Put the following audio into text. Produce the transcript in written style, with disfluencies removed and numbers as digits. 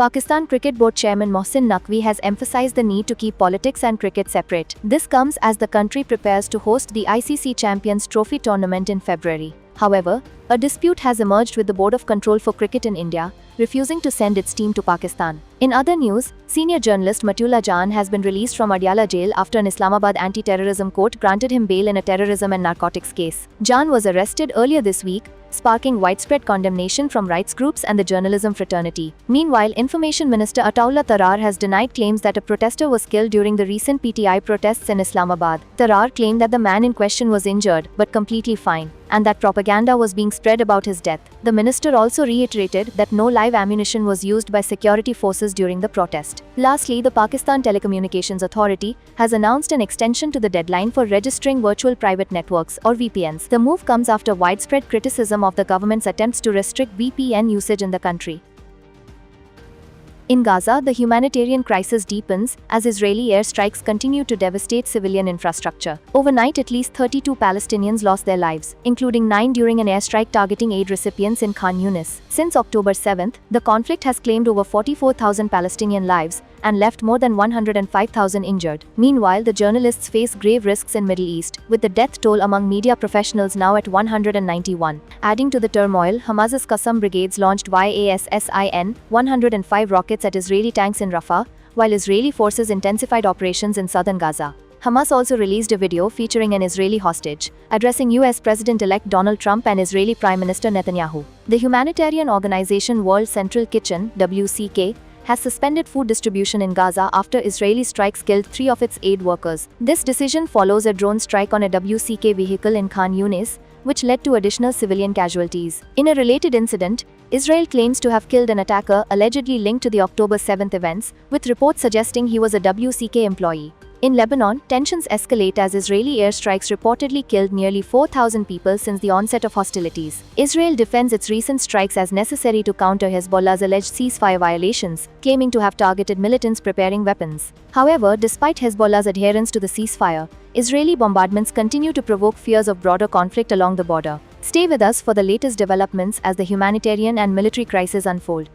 Pakistan Cricket Board Chairman Mohsin Naqvi has emphasized the need to keep politics and cricket separate. This comes as the country prepares to host the ICC Champions Trophy tournament in February. However, a dispute has emerged with the Board of Control for Cricket in India, refusing to send its team to Pakistan. In other news, senior journalist Matiullah Jan has been released from Adiala jail after an Islamabad anti-terrorism court granted him bail in a terrorism and narcotics case. Jan was arrested earlier this week, sparking widespread condemnation from rights groups and the journalism fraternity. Meanwhile, Information Minister Ataullah Tarar has denied claims that a protester was killed during the recent PTI protests in Islamabad. Tarar claimed that the man in question was injured, but completely fine, and that propaganda was being spread about his death. The minister also reiterated that no live ammunition was used by security forces during the protest. Lastly, the Pakistan Telecommunications Authority has announced an extension to the deadline for registering virtual private networks or VPNs. The move comes after widespread criticism of the government's attempts to restrict VPN usage in the country. In Gaza, the humanitarian crisis deepens as Israeli airstrikes continue to devastate civilian infrastructure. Overnight, at least 32 Palestinians lost their lives, including 9 during an airstrike targeting aid recipients in Khan Yunis. Since October 7th, the conflict has claimed over 44,000 Palestinian lives and left more than 105,000 injured. Meanwhile, the journalists face grave risks in Middle East, with the death toll among media professionals now at 191. Adding to the turmoil, Hamas's Qassam brigades launched YASSIN 105 rockets at Israeli tanks in Rafah, while Israeli forces intensified operations in southern Gaza. Hamas also released a video featuring an Israeli hostage, addressing US President-elect Donald Trump and Israeli Prime Minister Netanyahu. The humanitarian organization World Central Kitchen, WCK, has suspended food distribution in Gaza after Israeli strikes killed 3 of its aid workers. This decision follows a drone strike on a WCK vehicle in Khan Yunis, which led to additional civilian casualties. In a related incident, Israel claims to have killed an attacker allegedly linked to the October 7th events, with reports suggesting he was a WCK employee. In Lebanon, tensions escalate as Israeli airstrikes reportedly killed nearly 4,000 people since the onset of hostilities. Israel defends its recent strikes as necessary to counter Hezbollah's alleged ceasefire violations, claiming to have targeted militants preparing weapons. However, despite Hezbollah's adherence to the ceasefire, Israeli bombardments continue to provoke fears of broader conflict along the border. Stay with us for the latest developments as the humanitarian and military crises unfold.